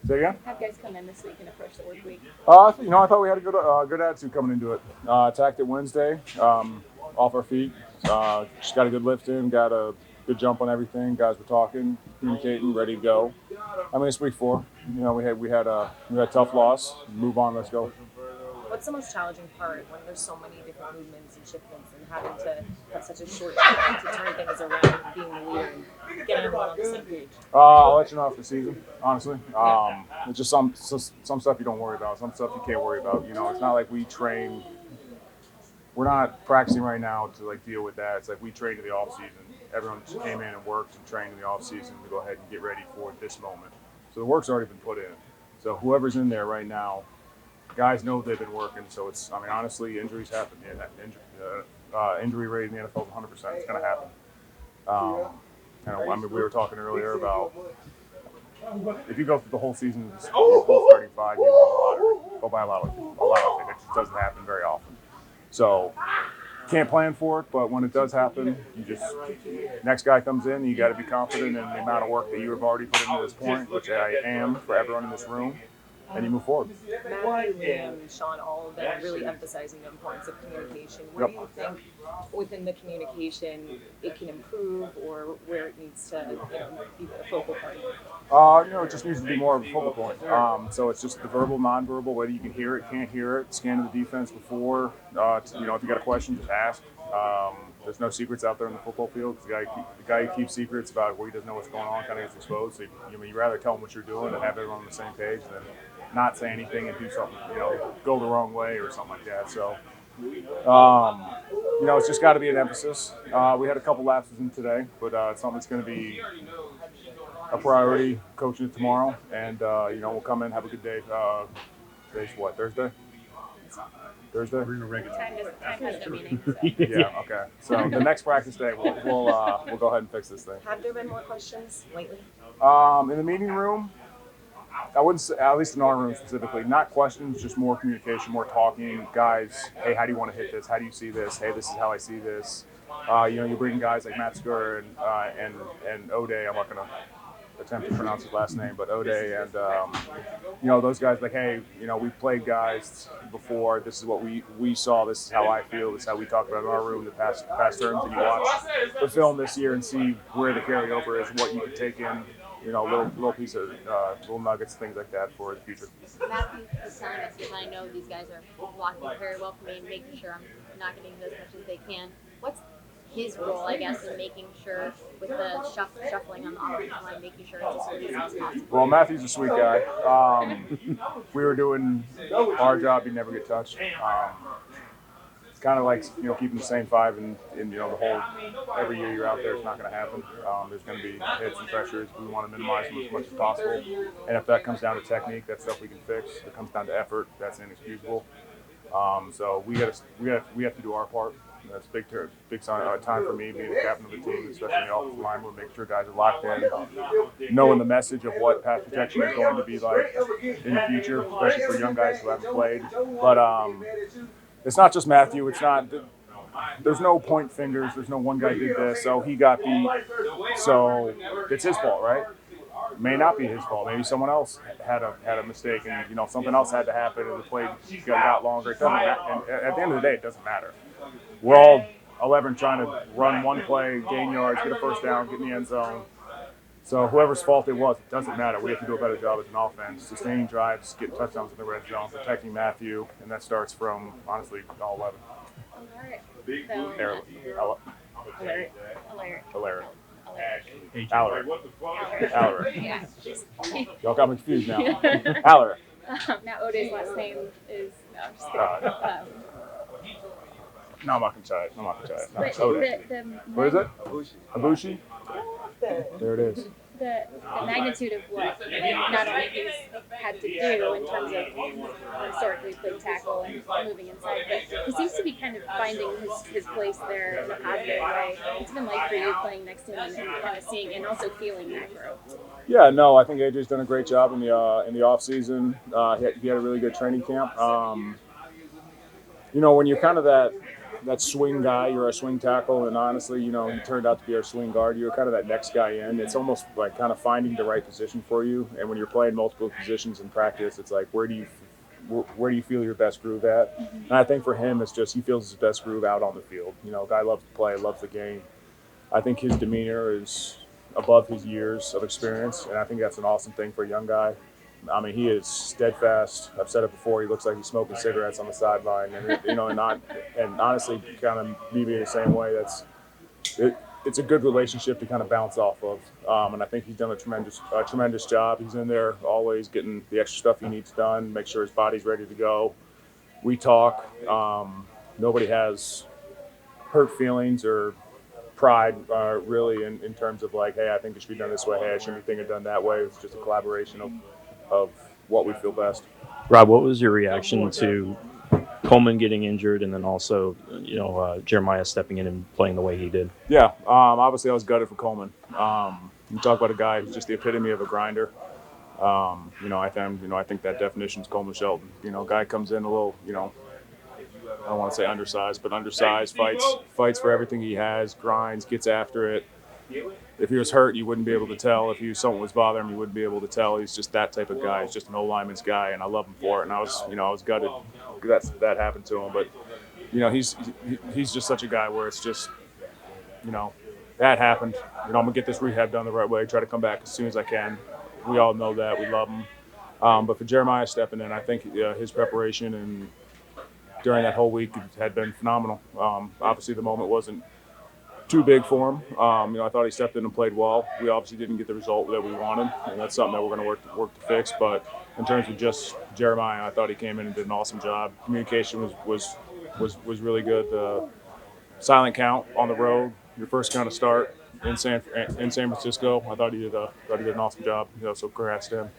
Say again? Have guys come in this week and approach the work week? I thought we had a good attitude coming into it. Attacked it Wednesday, off our feet. Just got a good lift in, got a good jump on everything. Guys were talking, communicating, ready to go. I mean, it's week 4. We had a tough loss. Move on. Let's go. What's the most challenging part when there's so many different movements and shipments and having to have such a short time to turn things around and being the leader and getting everyone on the same page? I'll let you know after the season, honestly. It's just some stuff you don't worry about, some stuff you can't worry about. It's not like we train. We're not practicing right now to deal with that. It's like we trained in the off season. Everyone just came in and worked and trained in the off season to go ahead and get ready for this moment. So the work's already been put in. So whoever's in there right now, guys know they've been working. So honestly, injuries happen. Yeah, injury rate in the NFL is 100%. It's going to happen. We were talking earlier about if you go through the whole season, full 35, you go by a lot of things. It just doesn't happen very often. So can't plan for it, but when it does happen, next guy comes in, you got to be confident in the amount of work that you have already put into this point, which I am for everyone in this room, and you move forward. Matthew, Liam, Sean, all of them really emphasizing the importance of communication. Where do you think within the communication it can improve, or where it needs to be the focal point? It just needs to be more of a focal point. So it's just the verbal, nonverbal, whether you can hear it, can't hear it, scan the defense before. If you got a question, just ask. There's no secrets out there in the football field. The guy who keeps secrets about where he doesn't know what's going on kind of gets exposed. So you'd rather tell him what you're doing and have everyone on the same page than not say anything and do something, go the wrong way or something like that. So, it's just got to be an emphasis. We had a couple lapses in today, but it's something that's going to be a priority coaching it tomorrow. And, we'll come in, have a good day. Today's what, Thursday? Thursday? Time has no meaning. So. Yeah, okay. So the next practice day, we'll go ahead and fix this thing. Have there been more questions lately? In the meeting room, I wouldn't say, at least in our room specifically, not questions, just more communication, more talking. Guys, hey, how do you want to hit this? How do you see this? Hey, this is how I see this. You bring guys like Matt Skur and O'Day. I'm not going to attempt to pronounce his last name, but O'Day and those guys like, hey, we've played guys before. This is what we saw. This is how I feel. This is how we talked about in our room the past terms. And you watch the film this year and see where the carryover is, what you can take in. Little piece of little nuggets, things like that for the future. Matthew was telling us, because I know these guys are blocking very well for me and making sure I'm not getting as much as they can. What's his role, I guess, in making sure with the shuffling on the offensive line, making sure it's as easy as possible? Well, Matthew's a sweet guy. If we were doing our job, he'd never get touched. It's kind of like keeping the same 5 and the whole every year you're out there, it's not going to happen. There's going to be hits and pressures. We want to minimize them as much as possible. And if that comes down to technique, that's stuff we can fix. If it comes down to effort, that's inexcusable. So we have to do our part. That's big time for me being the captain of the team, especially in the offensive line. We'll make sure guys are locked in, knowing the message of what pass protection is going to be like in the future, especially for young guys who haven't played. But it's not just Matthew. There's no point fingers. There's no one guy did this, so he got beat. So it's his fault, right? It may not be his fault. Maybe someone else had a mistake, and something else had to happen, and the play got longer. It doesn't matter. And at the end of the day, it doesn't matter. We're all 11 trying to run one play, gain yards, get a first down, get in the end zone. So whoever's fault it was, it doesn't matter. We have to do a better job as an offense, sustaining drives, getting touchdowns in the red zone, protecting Matthew, and that starts from, honestly, all 11. Alaric. Yeah. Y'all got me confused now. Alaric. Now O'Day's last name is I'm just kidding. No, I'm not gonna try it. No, But O'Day. What is it? Abushi. There it is. The magnitude of what not only he's had to do in terms of historically played tackle and moving inside, but he seems to be kind of finding his place there in a positive way. What's it been like for you playing next to him and kind of seeing and also feeling that growth? Yeah, no, I think AJ's done a great job in the off season. He had a really good training camp. When you're kind of that that swing guy. You're our swing tackle, and honestly, he turned out to be our swing guard. You're kind of that next guy in. It's almost like kind of finding the right position for you. And when you're playing multiple positions in practice, it's like where do you feel your best groove at? And I think for him, it's just he feels his best groove out on the field. Guy loves to play, loves the game. I think his demeanor is above his years of experience, and I think that's an awesome thing for a young guy. I mean, he is steadfast. I've said it before. He looks like he's smoking cigarettes on the sideline, and honestly, kind of me being the same way. It's a good relationship to kind of bounce off of, and I think he's done a tremendous job. He's in there always getting the extra stuff he needs done, make sure his body's ready to go. We talk. Nobody has hurt feelings or pride really in terms of like, hey, I think it should be done this way. Hey, I shouldn't be thinking done that way. It's just a collaboration of what we feel best. Rob, what was your reaction to Coleman getting injured and then also, Jeremiah stepping in and playing the way he did? Yeah, obviously I was gutted for Coleman. You talk about a guy who's just the epitome of a grinder. I think that definition is Coleman Shelton. Guy comes in a little, I don't want to say undersized, but undersized, fights for everything he has, grinds, gets after it. If he was hurt, you wouldn't be able to tell. If something was bothering him, you wouldn't be able to tell. He's just that type of guy. He's just an O-lineman's guy, and I love him for it. And I was gutted that happened to him. But, he's just such a guy where it's just, that happened. I'm going to get this rehab done the right way, try to come back as soon as I can. We all know that. We love him. But for Jeremiah stepping in, I think his preparation and during that whole week had been phenomenal. Obviously, the moment wasn't too big for him. I thought he stepped in and played well. We obviously didn't get the result that we wanted, and that's something that we're going to work to fix. But in terms of just Jeremiah, I thought he came in and did an awesome job. Communication was really good. The silent count on the road, your first kind of start in San Francisco, I thought he did an awesome job. So congrats to him.